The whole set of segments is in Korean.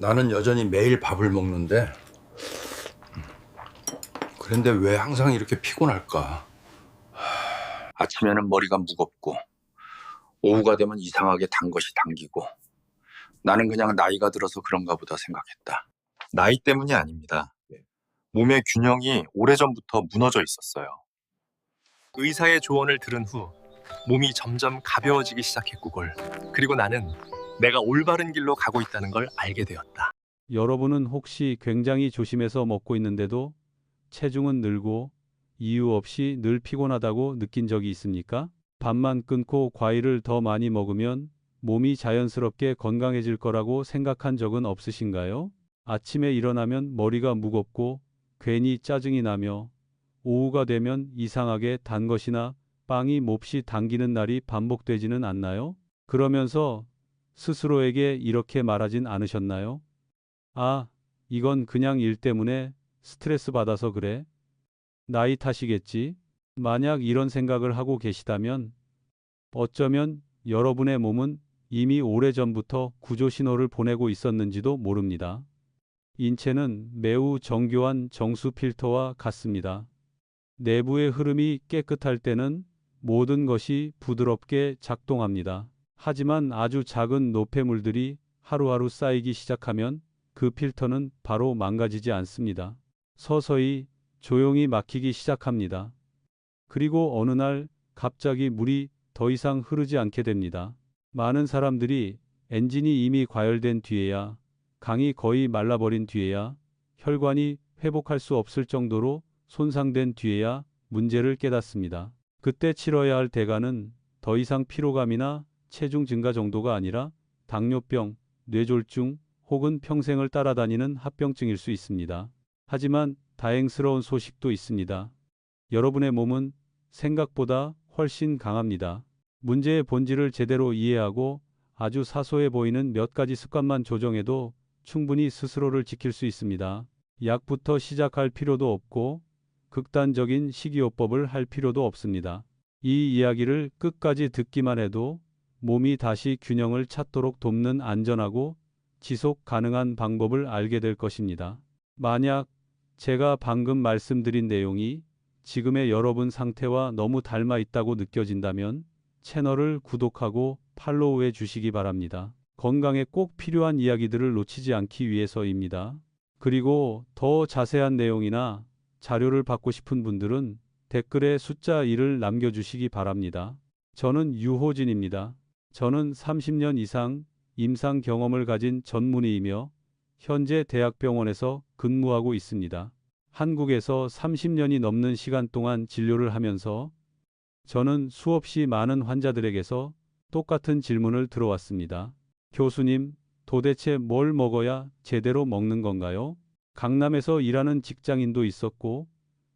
나는 여전히 매일 밥을 먹는데 그런데 왜 항상 이렇게 피곤할까? 아침에는 머리가 무겁고 오후가 되면 이상하게 단 것이 당기고 나는 그냥 나이가 들어서 그런가 보다 생각했다. 나이 때문이 아닙니다. 몸의 균형이 오래전부터 무너져 있었어요. 의사의 조언을 들은 후 몸이 점점 가벼워지기 시작했고 그리고 나는 내가 올바른 길로 가고 있다는 걸 알게 되었다. 여러분은 혹시 굉장히 조심해서 먹고 있는데도 체중은 늘고 이유 없이 늘 피곤하다고 느낀 적이 있습니까? 밥만 끊고 과일을 더 많이 먹으면 몸이 자연스럽게 건강해질 거라고 생각한 적은 없으신가요? 아침에 일어나면 머리가 무겁고 괜히 짜증이 나며 오후가 되면 이상하게 단 것이나 빵이 몹시 당기는 날이 반복되지는 않나요? 그러면서 스스로에게 이렇게 말하진 않으셨나요? 아, 이건 그냥 일 때문에 스트레스 받아서 그래. 나이 탓이겠지. 만약 이런 생각을 하고 계시다면 어쩌면 여러분의 몸은 이미 오래전부터 구조 신호를 보내고 있었는지도 모릅니다. 인체는 매우 정교한 정수 필터와 같습니다. 내부의 흐름이 깨끗할 때는 모든 것이 부드럽게 작동합니다. 하지만 아주 작은 노폐물들이 하루하루 쌓이기 시작하면 그 필터는 바로 망가지지 않습니다. 서서히 조용히 막히기 시작합니다. 그리고 어느 날 갑자기 물이 더 이상 흐르지 않게 됩니다. 많은 사람들이 엔진이 이미 과열된 뒤에야, 강이 거의 말라버린 뒤에야, 혈관이 회복할 수 없을 정도로 손상된 뒤에야 문제를 깨닫습니다. 그때 치러야 할 대가는 더 이상 피로감이나 체중 증가 정도가 아니라 당뇨병, 뇌졸중 혹은 평생을 따라다니는 합병증일 수 있습니다. 하지만 다행스러운 소식도 있습니다. 여러분의 몸은 생각보다 훨씬 강합니다. 문제의 본질을 제대로 이해하고 아주 사소해 보이는 몇 가지 습관만 조정해도 충분히 스스로를 지킬 수 있습니다. 약부터 시작할 필요도 없고 극단적인 식이요법을 할 필요도 없습니다. 이 이야기를 끝까지 듣기만 해도 몸이 다시 균형을 찾도록 돕는 안전하고 지속 가능한 방법을 알게 될 것입니다. 만약 제가 방금 말씀드린 내용이 지금의 여러분 상태와 너무 닮아 있다고 느껴진다면 채널을 구독하고 팔로우해 주시기 바랍니다. 건강에 꼭 필요한 이야기들을 놓치지 않기 위해서입니다. 그리고 더 자세한 내용이나 자료를 받고 싶은 분들은 댓글에 숫자 1을 남겨주시기 바랍니다. 저는 유호진입니다. 저는 30년 이상 임상 경험을 가진 전문의이며 현재 대학병원에서 근무하고 있습니다. 한국에서 30년이 넘는 시간 동안 진료를 하면서 저는 수없이 많은 환자들에게서 똑같은 질문을 들어왔습니다. 교수님, 도대체 뭘 먹어야 제대로 먹는 건가요? 강남에서 일하는 직장인도 있었고,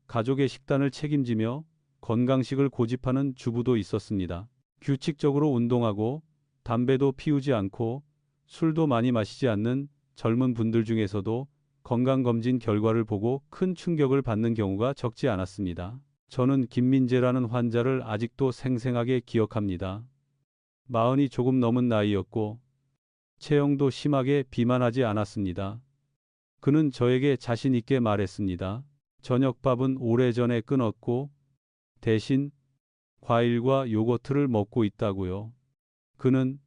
가족의 식단을 책임지며 건강식을 고집하는 주부도 있었습니다. 규칙적으로 운동하고, 담배도 피우지 않고, 술도 많이 마시지 않는 젊은 분들 중에서도 건강검진 결과를 보고 큰 충격을 받는 경우가 적지 않았습니다. 저는 김민재라는 환자를 아직도 생생하게 기억합니다. 마흔이 조금 넘은 나이였고 체형도 심하게 비만하지 않았습니다. 그는 저에게 자신 있게 말했습니다. 저녁밥은 오래전에 끊었고 대신 과일과 요거트를 먹고 있다고요. 그는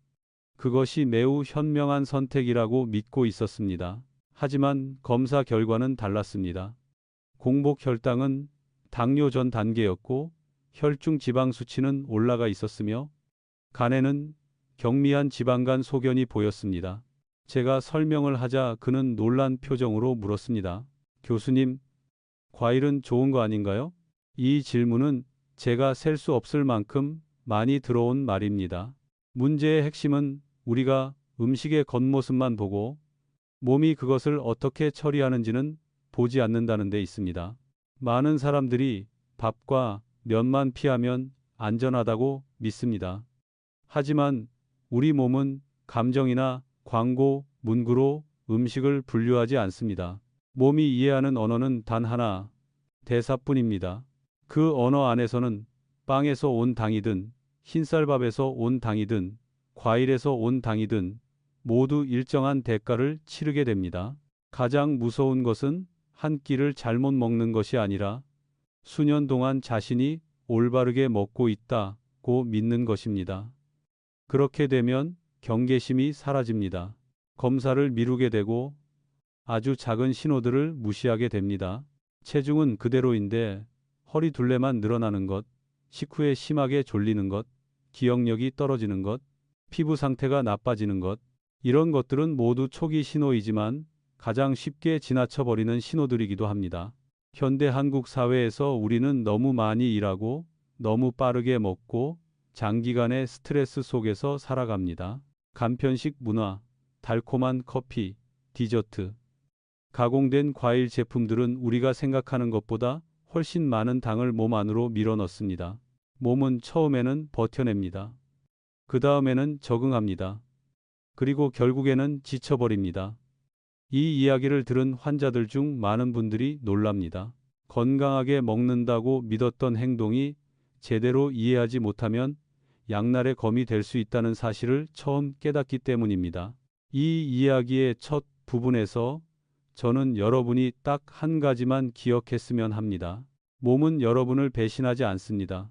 그것이 매우 현명한 선택이라고 믿고 있었습니다. 하지만 검사 결과는 달랐습니다. 공복 혈당은 당뇨 전 단계였고 혈중 지방 수치는 올라가 있었으며 간에는 경미한 지방간 소견이 보였습니다. 제가 설명을 하자 그는 놀란 표정으로 물었습니다. 교수님, 과일은 좋은 거 아닌가요? 이 질문은 제가 셀 수 없을 만큼 많이 들어온 말입니다. 문제의 핵심은 우리가 음식의 겉모습만 보고 몸이 그것을 어떻게 처리하는지는 보지 않는다는 데 있습니다. 많은 사람들이 밥과 면만 피하면 안전하다고 믿습니다. 하지만 우리 몸은 감정이나 광고, 문구로 음식을 분류하지 않습니다. 몸이 이해하는 언어는 단 하나, 대사뿐입니다. 그 언어 안에서는 빵에서 온 당이든 흰쌀밥에서 온 당이든 과일에서 온 당이든 모두 일정한 대가를 치르게 됩니다. 가장 무서운 것은 한 끼를 잘못 먹는 것이 아니라 수년 동안 자신이 올바르게 먹고 있다고 믿는 것입니다. 그렇게 되면 경계심이 사라집니다. 검사를 미루게 되고 아주 작은 신호들을 무시하게 됩니다. 체중은 그대로인데 허리 둘레만 늘어나는 것, 식후에 심하게 졸리는 것, 기억력이 떨어지는 것, 피부 상태가 나빠지는 것, 이런 것들은 모두 초기 신호이지만 가장 쉽게 지나쳐버리는 신호들이기도 합니다. 현대 한국 사회에서 우리는 너무 많이 일하고 너무 빠르게 먹고 장기간의 스트레스 속에서 살아갑니다. 간편식 문화, 달콤한 커피, 디저트, 가공된 과일 제품들은 우리가 생각하는 것보다 훨씬 많은 당을 몸 안으로 밀어넣습니다. 몸은 처음에는 버텨냅니다. 그 다음에는 적응합니다. 그리고 결국에는 지쳐버립니다. 이 이야기를 들은 환자들 중 많은 분들이 놀랍니다. 건강하게 먹는다고 믿었던 행동이 제대로 이해하지 못하면 양날의 검이 될 수 있다는 사실을 처음 깨닫기 때문입니다. 이 이야기의 첫 부분에서 저는 여러분이 딱 한 가지만 기억했으면 합니다. 몸은 여러분을 배신하지 않습니다.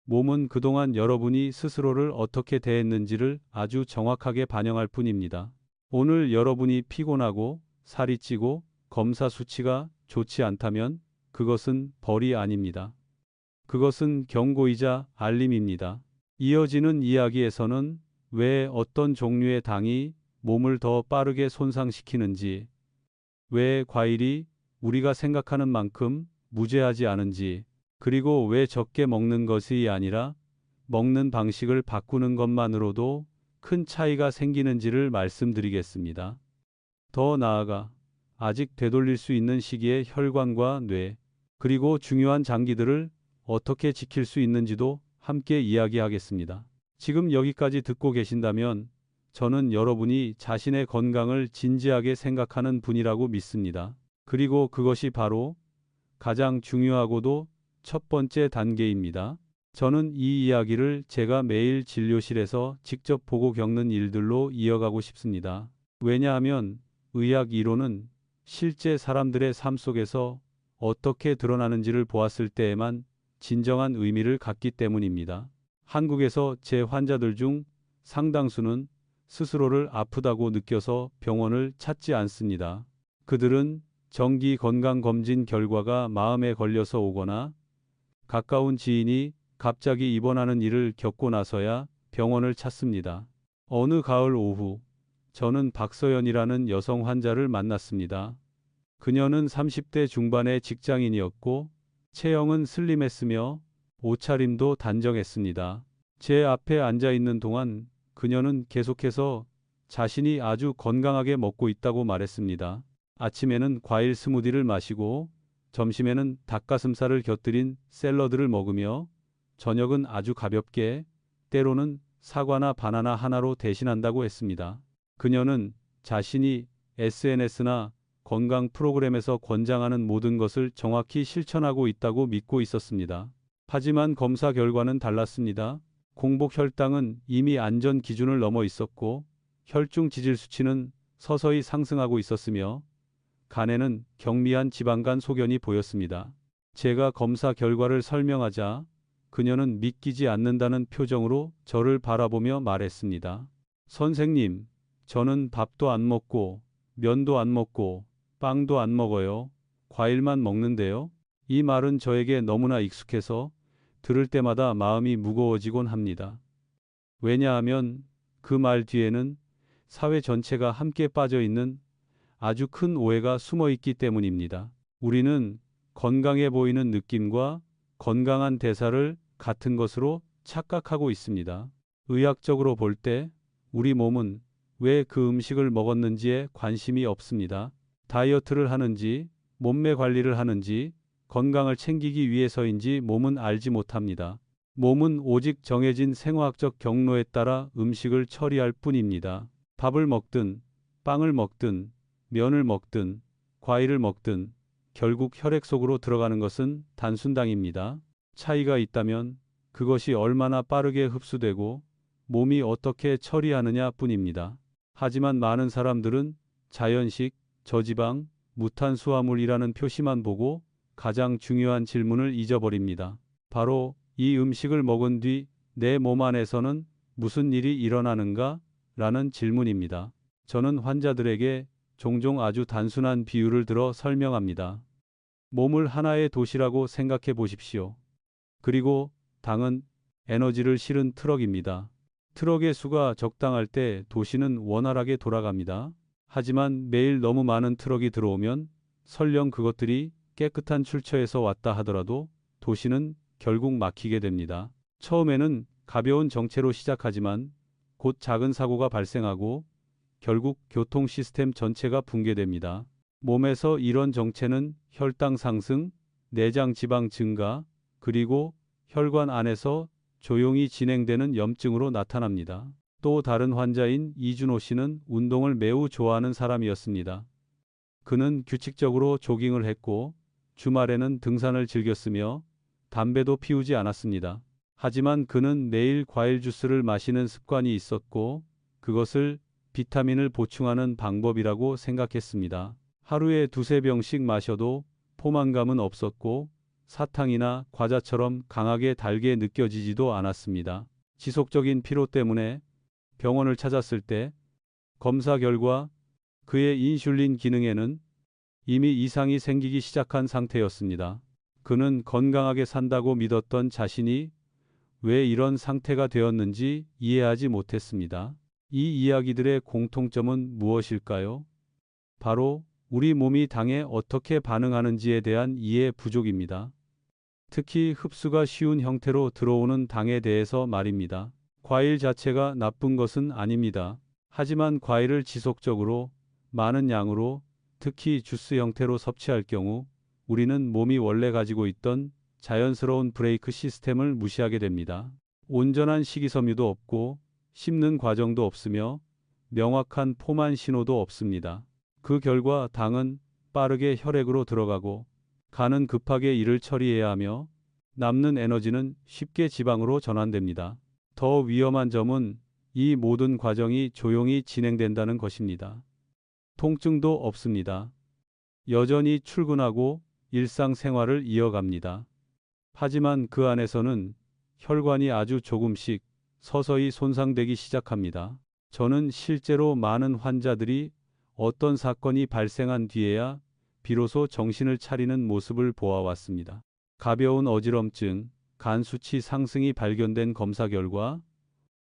몸은 그동안 여러분이 스스로를 어떻게 대했는지를 아주 정확하게 반영할 뿐입니다. 오늘 여러분이 피곤하고 살이 찌고 검사 수치가 좋지 않다면 그것은 벌이 아닙니다. 그것은 경고이자 알림입니다. 이어지는 이야기에서는 왜 어떤 종류의 당이 몸을 더 빠르게 손상시키는지, 왜 과일이 우리가 생각하는 만큼 무죄하지 않은지, 그리고 왜 적게 먹는 것이 아니라 먹는 방식을 바꾸는 것만으로도 큰 차이가 생기는지를 말씀드리겠습니다. 더 나아가 아직 되돌릴 수 있는 시기에 혈관과 뇌, 그리고 중요한 장기들을 어떻게 지킬 수 있는지도 함께 이야기하겠습니다. 지금 여기까지 듣고 계신다면 저는 여러분이 자신의 건강을 진지하게 생각하는 분이라고 믿습니다. 그리고 그것이 바로 가장 중요하고도 첫 번째 단계입니다. 저는 이 이야기를 제가 매일 진료실에서 직접 보고 겪는 일들로 이어가고 싶습니다. 왜냐하면 의학 이론은 실제 사람들의 삶 속에서 어떻게 드러나는지를 보았을 때에만 진정한 의미를 갖기 때문입니다. 한국에서 제 환자들 중 상당수는 스스로를 아프다고 느껴서 병원을 찾지 않습니다. 그들은 정기 건강검진 결과가 마음에 걸려서 오거나 가까운 지인이 갑자기 입원하는 일을 겪고 나서야 병원을 찾습니다. 어느 가을 오후, 저는 박서연이라는 여성 환자를 만났습니다. 그녀는 30대 중반의 직장인이었고 체형은 슬림했으며 옷차림도 단정했습니다. 제 앞에 앉아 있는 동안 그녀는 계속해서 자신이 아주 건강하게 먹고 있다고 말했습니다. 아침에는 과일 스무디를 마시고 점심에는 닭가슴살을 곁들인 샐러드를 먹으며 저녁은 아주 가볍게 때로는 사과나 바나나 하나로 대신한다고 했습니다. 그녀는 자신이 SNS나 건강 프로그램에서 권장하는 모든 것을 정확히 실천하고 있다고 믿고 있었습니다. 하지만 검사 결과는 달랐습니다. 공복 혈당은 이미 안전 기준을 넘어 있었고 혈중 지질 수치는 서서히 상승하고 있었으며 간에는 경미한 지방간 소견이 보였습니다. 제가 검사 결과를 설명하자 그녀는 믿기지 않는다는 표정으로 저를 바라보며 말했습니다. 선생님, 저는 밥도 안 먹고 면도 안 먹고 빵도 안 먹어요. 과일만 먹는데요. 이 말은 저에게 너무나 익숙해서 들을 때마다 마음이 무거워지곤 합니다. 왜냐하면 그 말 뒤에는 사회 전체가 함께 빠져 있는 아주 큰 오해가 숨어 있기 때문입니다. 우리는 건강해 보이는 느낌과 건강한 대사를 같은 것으로 착각하고 있습니다. 의학적으로 볼 때 우리 몸은 왜 그 음식을 먹었는지에 관심이 없습니다. 다이어트를 하는지, 몸매 관리를 하는지, 건강을 챙기기 위해서인지 몸은 알지 못합니다. 몸은 오직 정해진 생화학적 경로에 따라 음식을 처리할 뿐입니다. 밥을 먹든, 빵을 먹든, 면을 먹든, 과일을 먹든, 결국 혈액 속으로 들어가는 것은 단순당입니다. 차이가 있다면 그것이 얼마나 빠르게 흡수되고 몸이 어떻게 처리하느냐 뿐입니다. 하지만 많은 사람들은 자연식, 저지방, 무탄수화물이라는 표시만 보고 가장 중요한 질문을 잊어버립니다. 바로 이 음식을 먹은 뒤 내 몸 안에서는 무슨 일이 일어나는가? 라는 질문입니다. 저는 환자들에게 종종 아주 단순한 비유를 들어 설명합니다. 몸을 하나의 도시라고 생각해 보십시오. 그리고 당은 에너지를 실은 트럭입니다. 트럭의 수가 적당할 때 도시는 원활하게 돌아갑니다. 하지만 매일 너무 많은 트럭이 들어오면 설령 그것들이 깨끗한 출처에서 왔다 하더라도 도시는 결국 막히게 됩니다. 처음에는 가벼운 정체로 시작하지만 곧 작은 사고가 발생하고 결국 교통 시스템 전체가 붕괴됩니다. 몸에서 이런 정체는 혈당 상승, 내장 지방 증가, 그리고 혈관 안에서 조용히 진행되는 염증으로 나타납니다. 또 다른 환자인 이준호 씨는 운동을 매우 좋아하는 사람이었습니다. 그는 규칙적으로 조깅을 했고 주말에는 등산을 즐겼으며 담배도 피우지 않았습니다. 하지만 그는 매일 과일 주스를 마시는 습관이 있었고 그것을 비타민을 보충하는 방법이라고 생각했습니다. 하루에 두세 병씩 마셔도 포만감은 없었고 사탕이나 과자처럼 강하게 달게 느껴지지도 않았습니다. 지속적인 피로 때문에 병원을 찾았을 때 검사 결과 그의 인슐린 기능에는 이미 이상이 생기기 시작한 상태였습니다. 그는 건강하게 산다고 믿었던 자신이 왜 이런 상태가 되었는지 이해하지 못했습니다. 이 이야기들의 공통점은 무엇일까요? 바로 우리 몸이 당에 어떻게 반응하는지에 대한 이해 부족입니다. 특히 흡수가 쉬운 형태로 들어오는 당에 대해서 말입니다. 과일 자체가 나쁜 것은 아닙니다. 하지만 과일을 지속적으로 많은 양으로 특히 주스 형태로 섭취할 경우 우리는 몸이 원래 가지고 있던 자연스러운 브레이크 시스템을 무시하게 됩니다. 온전한 식이섬유도 없고 씹는 과정도 없으며 명확한 포만 신호도 없습니다. 그 결과 당은 빠르게 혈액으로 들어가고 간은 급하게 이를 처리해야 하며 남는 에너지는 쉽게 지방으로 전환됩니다. 더 위험한 점은 이 모든 과정이 조용히 진행된다는 것입니다. 통증도 없습니다. 여전히 출근하고 일상생활을 이어갑니다. 하지만 그 안에서는 혈관이 아주 조금씩 서서히 손상되기 시작합니다. 저는 실제로 많은 환자들이 어떤 사건이 발생한 뒤에야 비로소 정신을 차리는 모습을 보아왔습니다. 가벼운 어지럼증, 간 수치 상승이 발견된 검사 결과,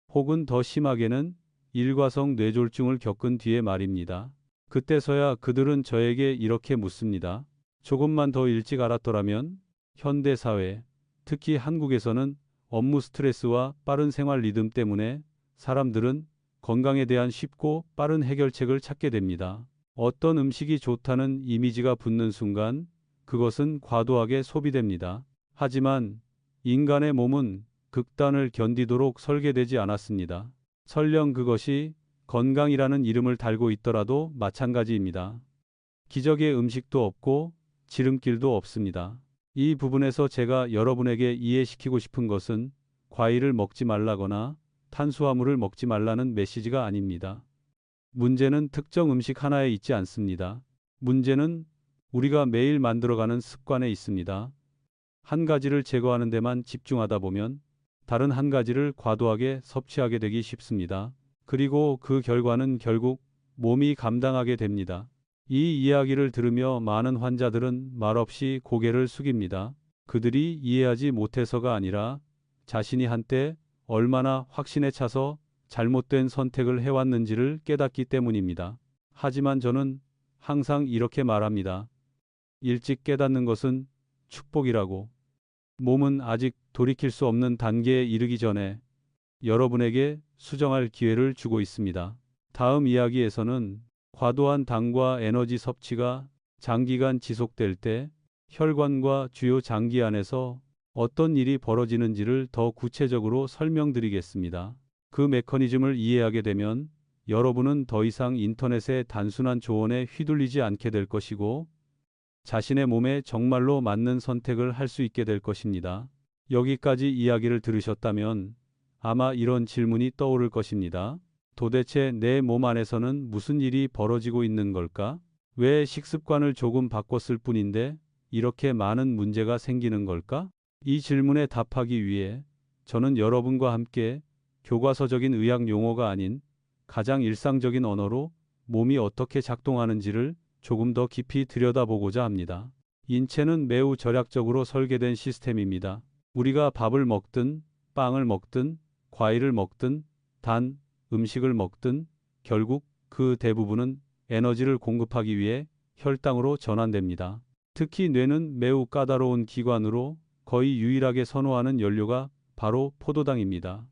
혹은 더 심하게는 일과성 뇌졸중을 겪은 뒤에 말입니다. 그때서야 그들은 저에게 이렇게 묻습니다. 조금만 더 일찍 알았더라면 현대사회, 특히 한국에서는 업무 스트레스와 빠른 생활 리듬 때문에 사람들은 건강에 대한 쉽고 빠른 해결책을 찾게 됩니다. 어떤 음식이 좋다는 이미지가 붙는 순간 그것은 과도하게 소비됩니다. 하지만 인간의 몸은 극단을 견디도록 설계되지 않았습니다. 설령 그것이 건강이라는 이름을 달고 있더라도 마찬가지입니다. 기적의 음식도 없고 지름길도 없습니다. 이 부분에서 제가 여러분에게 이해시키고 싶은 것은 과일을 먹지 말라거나 탄수화물을 먹지 말라는 메시지가 아닙니다. 문제는 특정 음식 하나에 있지 않습니다. 문제는 우리가 매일 만들어가는 습관에 있습니다. 한 가지를 제거하는 데만 집중하다 보면 다른 한 가지를 과도하게 섭취하게 되기 쉽습니다. 그리고 그 결과는 결국 몸이 감당하게 됩니다. 이 이야기를 들으며 많은 환자들은 말없이 고개를 숙입니다. 그들이 이해하지 못해서가 아니라 자신이 한때 얼마나 확신에 차서 잘못된 선택을 해왔는지를 깨닫기 때문입니다. 하지만 저는 항상 이렇게 말합니다. 일찍 깨닫는 것은 축복이라고. 몸은 아직 돌이킬 수 없는 단계에 이르기 전에 여러분에게 수정할 기회를 주고 있습니다. 다음 이야기에서는 과도한 당과 에너지 섭취가 장기간 지속될 때 혈관과 주요 장기 안에서 어떤 일이 벌어지는지를 더 구체적으로 설명드리겠습니다. 그 메커니즘을 이해하게 되면 여러분은 더 이상 인터넷의 단순한 조언에 휘둘리지 않게 될 것이고 자신의 몸에 정말로 맞는 선택을 할 수 있게 될 것입니다. 여기까지 이야기를 들으셨다면 아마 이런 질문이 떠오를 것입니다. 도대체 내 몸 안에서는 무슨 일이 벌어지고 있는 걸까? 왜 식습관을 조금 바꿨을 뿐인데 이렇게 많은 문제가 생기는 걸까? 이 질문에 답하기 위해 저는 여러분과 함께 교과서적인 의학 용어가 아닌 가장 일상적인 언어로 몸이 어떻게 작동하는지를 조금 더 깊이 들여다보고자 합니다. 인체는 매우 절약적으로 설계된 시스템입니다. 우리가 밥을 먹든 빵을 먹든 과일을 먹든 단 음식을 먹든 결국 그 대부분은 에너지를 공급하기 위해 혈당으로 전환됩니다. 특히 뇌는 매우 까다로운 기관으로 거의 유일하게 선호하는 연료가 바로 포도당입니다.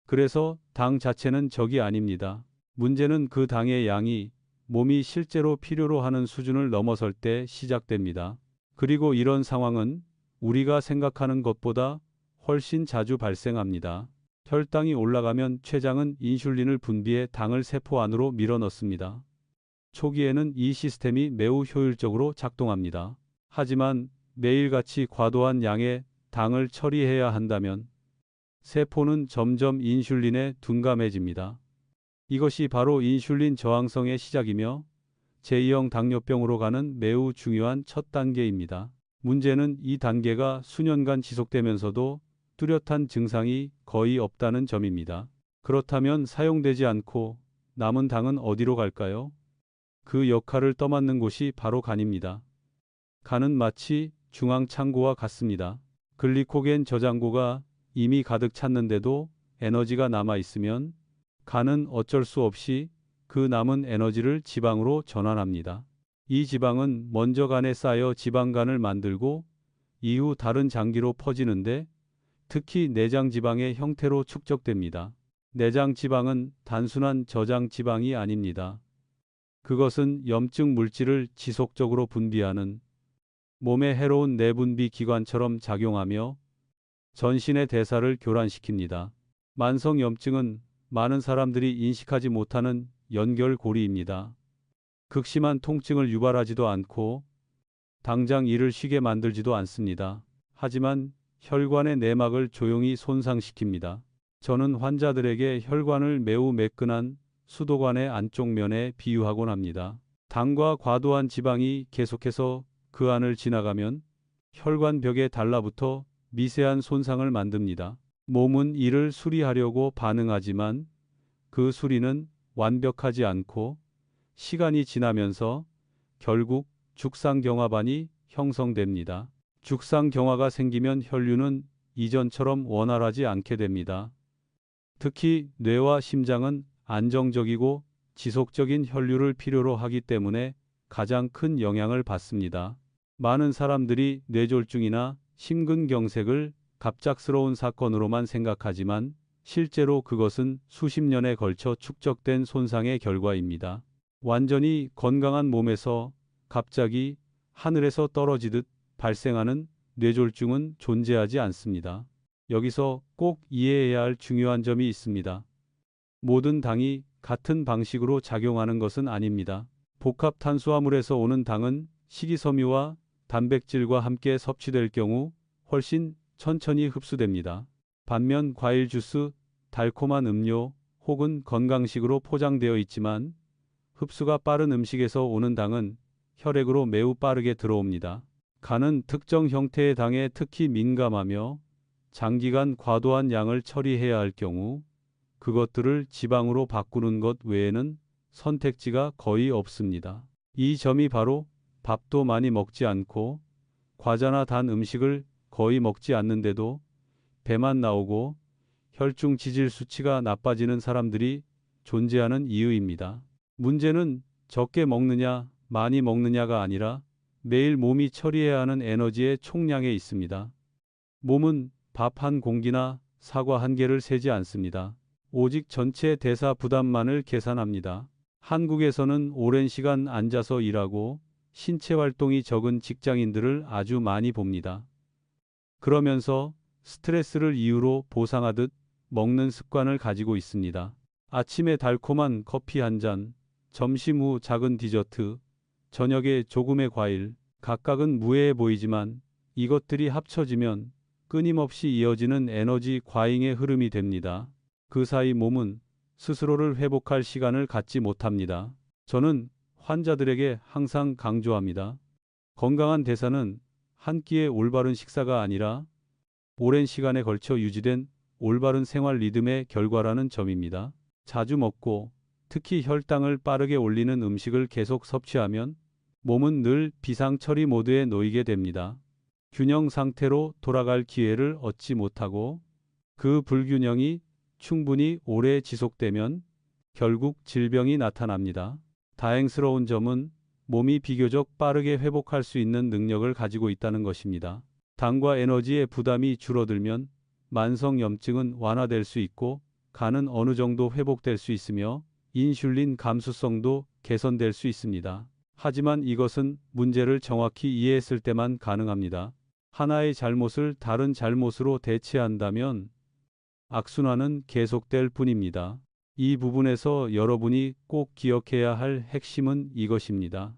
그래서 당 자체는 적이 아닙니다. 문제는 그 당의 양이 몸이 실제로 필요로 하는 수준을 넘어설 때 시작됩니다. 그리고 이런 상황은 우리가 생각하는 것보다 훨씬 자주 발생합니다. 혈당이 올라가면 췌장은 인슐린을 분비해 당을 세포 안으로 밀어넣습니다. 초기에는 이 시스템이 매우 효율적으로 작동합니다. 하지만 매일같이 과도한 양의 당을 처리해야 한다면 세포는 점점 인슐린에 둔감해집니다. 이것이 바로 인슐린 저항성의 시작이며 제2형 당뇨병으로 가는 매우 중요한 첫 단계입니다. 문제는 이 단계가 수년간 지속되면서도 뚜렷한 증상이 거의 없다는 점입니다. 그렇다면 사용되지 않고 남은 당은 어디로 갈까요? 그 역할을 떠맡는 곳이 바로 간입니다. 간은 마치 중앙 창고와 같습니다. 글리코겐 저장고가 이미 가득 찼는데도 에너지가 남아 있으면 간은 어쩔 수 없이 그 남은 에너지를 지방으로 전환합니다. 이 지방은 먼저 간에 쌓여 지방간을 만들고 이후 다른 장기로 퍼지는데 특히 내장 지방의 형태로 축적됩니다. 내장 지방은 단순한 저장 지방이 아닙니다. 그것은 염증 물질을 지속적으로 분비하는 몸의 해로운 내분비 기관처럼 작용하며 전신의 대사를 교란시킵니다. 만성염증은 많은 사람들이 인식하지 못하는 연결고리입니다. 극심한 통증을 유발하지도 않고 당장 일을 쉬게 만들지도 않습니다. 하지만 혈관의 내막을 조용히 손상시킵니다. 저는 환자들에게 혈관을 매우 매끈한 수도관의 안쪽 면에 비유하곤 합니다. 당과 과도한 지방이 계속해서 그 안을 지나가면 혈관 벽에 달라붙어 미세한 손상을 만듭니다. 몸은 이를 수리하려고 반응하지만 그 수리는 완벽하지 않고 시간이 지나면서 결국 죽상경화반이 형성됩니다. 죽상경화가 생기면 혈류는 이전처럼 원활하지 않게 됩니다. 특히 뇌와 심장은 안정적이고 지속적인 혈류를 필요로 하기 때문에 가장 큰 영향을 받습니다. 많은 사람들이 뇌졸중이나 심근경색을 갑작스러운 사건으로만 생각하지만 실제로 그것은 수십 년에 걸쳐 축적된 손상의 결과입니다. 완전히 건강한 몸에서 갑자기 하늘에서 떨어지듯 발생하는 뇌졸중은 존재하지 않습니다. 여기서 꼭 이해해야 할 중요한 점이 있습니다. 모든 당이 같은 방식으로 작용하는 것은 아닙니다. 복합 탄수화물에서 오는 당은 식이섬유와 단백질과 함께 섭취될 경우 훨씬 천천히 흡수됩니다. 반면 과일 주스, 달콤한 음료 혹은 건강식으로 포장되어 있지만 흡수가 빠른 음식에서 오는 당은 혈액으로 매우 빠르게 들어옵니다. 간은 특정 형태의 당에 특히 민감하며 장기간 과도한 양을 처리해야 할 경우 그것들을 지방으로 바꾸는 것 외에는 선택지가 거의 없습니다. 이 점이 바로 밥도 많이 먹지 않고 과자나 단 음식을 거의 먹지 않는데도 배만 나오고 혈중 지질 수치가 나빠지는 사람들이 존재하는 이유입니다. 문제는 적게 먹느냐, 많이 먹느냐가 아니라 매일 몸이 처리해야 하는 에너지의 총량에 있습니다. 몸은 밥 한 공기나 사과 한 개를 세지 않습니다. 오직 전체 대사 부담만을 계산합니다. 한국에서는 오랜 시간 앉아서 일하고 신체 활동이 적은 직장인들을 아주 많이 봅니다. 그러면서 스트레스를 이유로 보상하듯 먹는 습관을 가지고 있습니다. 아침에 달콤한 커피 한 잔, 점심 후 작은 디저트, 저녁에 조금의 과일, 각각은 무해해 보이지만 이것들이 합쳐지면 끊임없이 이어지는 에너지 과잉의 흐름이 됩니다. 그 사이 몸은 스스로를 회복할 시간을 갖지 못합니다. 저는 환자들에게 항상 강조합니다. 건강한 대사는 한 끼의 올바른 식사가 아니라 오랜 시간에 걸쳐 유지된 올바른 생활 리듬의 결과라는 점입니다. 자주 먹고 특히 혈당을 빠르게 올리는 음식을 계속 섭취하면 몸은 늘 비상 처리 모드에 놓이게 됩니다. 균형 상태로 돌아갈 기회를 얻지 못하고 그 불균형이 충분히 오래 지속되면 결국 질병이 나타납니다. 다행스러운 점은 몸이 비교적 빠르게 회복할 수 있는 능력을 가지고 있다는 것입니다. 당과 에너지의 부담이 줄어들면 만성염증은 완화될 수 있고 간은 어느 정도 회복될 수 있으며 인슐린 감수성도 개선될 수 있습니다. 하지만 이것은 문제를 정확히 이해했을 때만 가능합니다. 하나의 잘못을 다른 잘못으로 대체한다면 악순환은 계속될 뿐입니다. 이 부분에서 여러분이 꼭 기억해야 할 핵심은 이것입니다.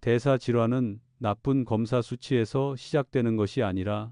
대사 질환은 나쁜 검사 수치에서 시작되는 것이 아니라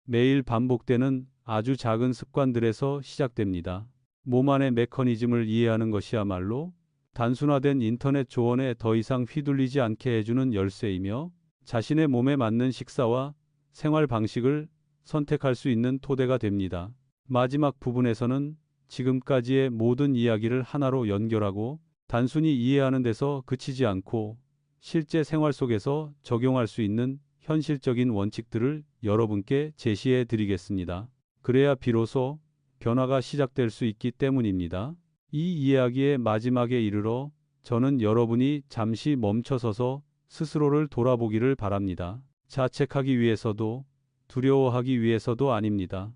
매일 반복되는 아주 작은 습관들에서 시작됩니다. 몸 안의 메커니즘을 이해하는 것이야말로 단순화된 인터넷 조언에 더 이상 휘둘리지 않게 해주는 열쇠이며 자신의 몸에 맞는 식사와 생활 방식을 선택할 수 있는 토대가 됩니다. 마지막 부분에서는 지금까지의 모든 이야기를 하나로 연결하고 단순히 이해하는 데서 그치지 않고 실제 생활 속에서 적용할 수 있는 현실적인 원칙들을 여러분께 제시해 드리겠습니다. 그래야 비로소 변화가 시작될 수 있기 때문입니다. 이 이야기의 마지막에 이르러 저는 여러분이 잠시 멈춰서서 스스로를 돌아보기를 바랍니다. 자책하기 위해서도 두려워하기 위해서도 아닙니다.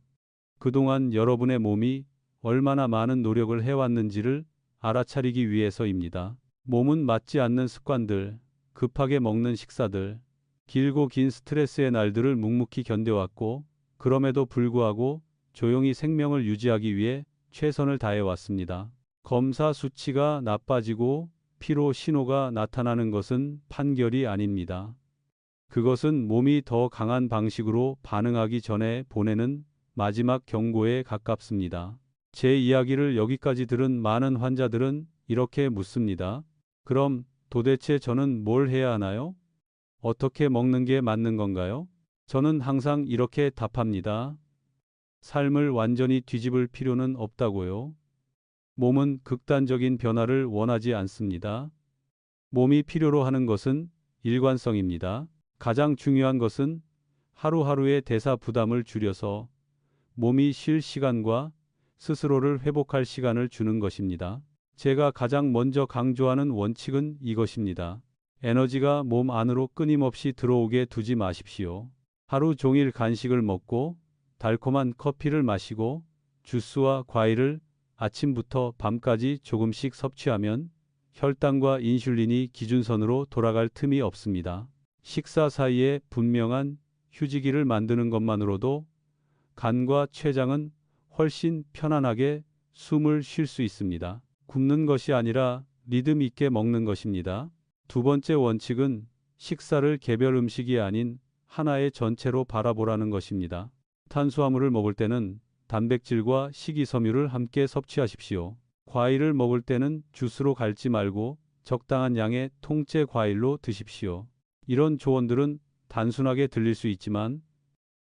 그동안 여러분의 몸이 얼마나 많은 노력을 해왔는지를 알아차리기 위해서입니다. 몸은 맞지 않는 습관들, 급하게 먹는 식사들, 길고 긴 스트레스의 날들을 묵묵히 견뎌왔고 그럼에도 불구하고 조용히 생명을 유지하기 위해 최선을 다해왔습니다. 검사 수치가 나빠지고 피로 신호가 나타나는 것은 판결이 아닙니다. 그것은 몸이 더 강한 방식으로 반응하기 전에 보내는 마지막 경고에 가깝습니다. 제 이야기를 여기까지 들은 많은 환자들은 이렇게 묻습니다. 그럼 도대체 저는 뭘 해야 하나요? 어떻게 먹는 게 맞는 건가요? 저는 항상 이렇게 답합니다. 삶을 완전히 뒤집을 필요는 없다고요. 몸은 극단적인 변화를 원하지 않습니다. 몸이 필요로 하는 것은 일관성입니다. 가장 중요한 것은 하루하루의 대사 부담을 줄여서 몸이 쉴 시간과 스스로를 회복할 시간을 주는 것입니다. 제가 가장 먼저 강조하는 원칙은 이것입니다. 에너지가 몸 안으로 끊임없이 들어오게 두지 마십시오. 하루 종일 간식을 먹고 달콤한 커피를 마시고 주스와 과일을 아침부터 밤까지 조금씩 섭취하면 혈당과 인슐린이 기준선으로 돌아갈 틈이 없습니다. 식사 사이에 분명한 휴지기를 만드는 것만으로도 간과 췌장은 훨씬 편안하게 숨을 쉴 수 있습니다. 굶는 것이 아니라 리듬 있게 먹는 것입니다. 두 번째 원칙은 식사를 개별 음식이 아닌 하나의 전체로 바라보라는 것입니다. 탄수화물을 먹을 때는 단백질과 식이섬유를 함께 섭취하십시오. 과일을 먹을 때는 주스로 갈지 말고 적당한 양의 통째 과일로 드십시오. 이런 조언들은 단순하게 들릴 수 있지만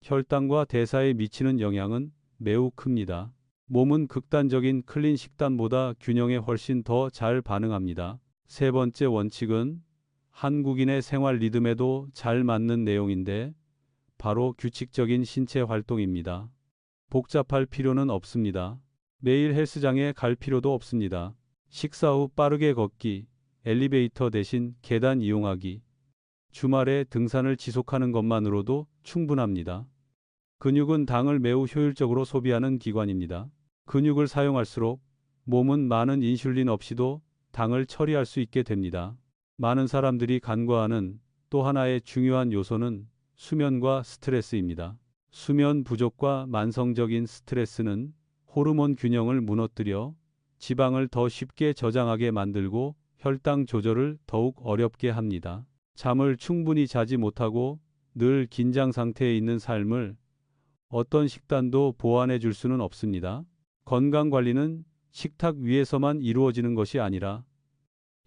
혈당과 대사에 미치는 영향은 매우 큽니다. 몸은 극단적인 클린 식단보다 균형에 훨씬 더 잘 반응합니다. 세 번째 원칙은 한국인의 생활 리듬에도 잘 맞는 내용인데 바로 규칙적인 신체 활동입니다. 복잡할 필요는 없습니다. 매일 헬스장에 갈 필요도 없습니다. 식사 후 빠르게 걷기, 엘리베이터 대신 계단 이용하기, 주말에 등산을 지속하는 것만으로도 충분합니다. 근육은 당을 매우 효율적으로 소비하는 기관입니다. 근육을 사용할수록 몸은 많은 인슐린 없이도 당을 처리할 수 있게 됩니다. 많은 사람들이 간과하는 또 하나의 중요한 요소는 수면과 스트레스입니다. 수면 부족과 만성적인 스트레스는 호르몬 균형을 무너뜨려 지방을 더 쉽게 저장하게 만들고 혈당 조절을 더욱 어렵게 합니다. 잠을 충분히 자지 못하고 늘 긴장 상태에 있는 삶을 어떤 식단도 보완해 줄 수는 없습니다. 건강 관리는 식탁 위에서만 이루어지는 것이 아니라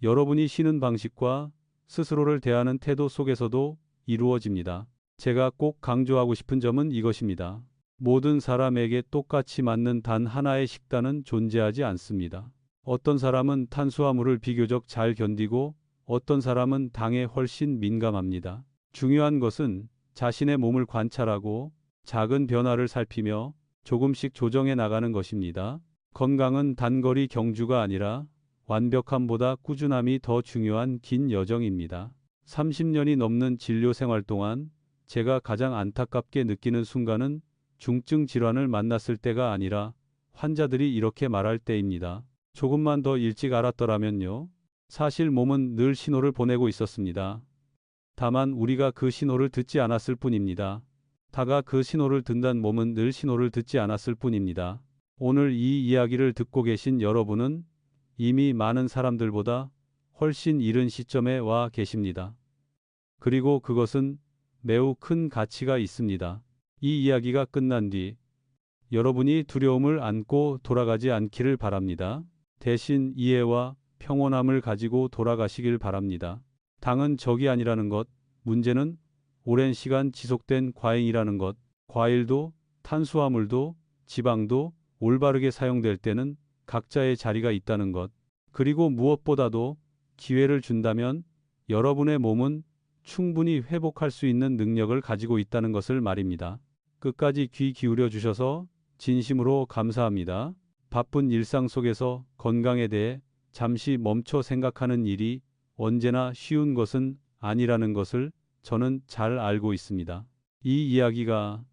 여러분이 쉬는 방식과 스스로를 대하는 태도 속에서도 이루어집니다. 제가 꼭 강조하고 싶은 점은 이것입니다. 모든 사람에게 똑같이 맞는 단 하나의 식단은 존재하지 않습니다. 어떤 사람은 탄수화물을 비교적 잘 견디고 어떤 사람은 당에 훨씬 민감합니다. 중요한 것은 자신의 몸을 관찰하고 작은 변화를 살피며 조금씩 조정해 나가는 것입니다. 건강은 단거리 경주가 아니라 완벽함보다 꾸준함이 더 중요한 긴 여정입니다. 30년이 넘는 진료 생활 동안 제가 가장 안타깝게 느끼는 순간은 중증 질환을 만났을 때가 아니라 환자들이 이렇게 말할 때입니다. 조금만 더 일찍 알았더라면요. 사실 몸은 늘 신호를 보내고 있었습니다. 다만 우리가 그 신호를 듣지 않았을 뿐입니다. 다가 그 신호를 든단 몸은 늘 신호를 듣지 않았을 뿐입니다. 오늘 이 이야기를 듣고 계신 여러분은 이미 많은 사람들보다 훨씬 이른 시점에 와 계십니다. 그리고 그것은 매우 큰 가치가 있습니다. 이 이야기가 끝난 뒤 여러분이 두려움을 안고 돌아가지 않기를 바랍니다. 대신 이해와 평온함을 가지고 돌아가시길 바랍니다. 당은 적이 아니라는 것, 문제는 오랜 시간 지속된 과잉이라는 것, 과일도 탄수화물도 지방도 올바르게 사용될 때는 각자의 자리가 있다는 것, 그리고 무엇보다도 기회를 준다면 여러분의 몸은 충분히 회복할 수 있는 능력을 가지고 있다는 것을 말입니다. 끝까지 귀 기울여 주셔서 진심으로 감사합니다. 바쁜 일상 속에서 건강에 대해 잠시 멈춰 생각하는 일이 언제나 쉬운 것은 아니라는 것을 저는 잘 알고 있습니다. 이 이야기가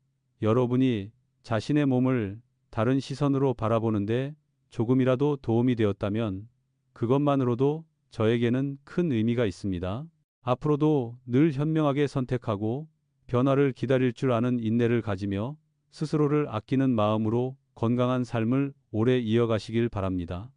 여러분이 자신의 몸을 다른 시선으로 바라보는데 조금이라도 도움이 되었다면 그것만으로도 저에게는 큰 의미가 있습니다. 앞으로도 늘 현명하게 선택하고 변화를 기다릴 줄 아는 인내를 가지며 스스로를 아끼는 마음으로 건강한 삶을 오래 이어가시길 바랍니다.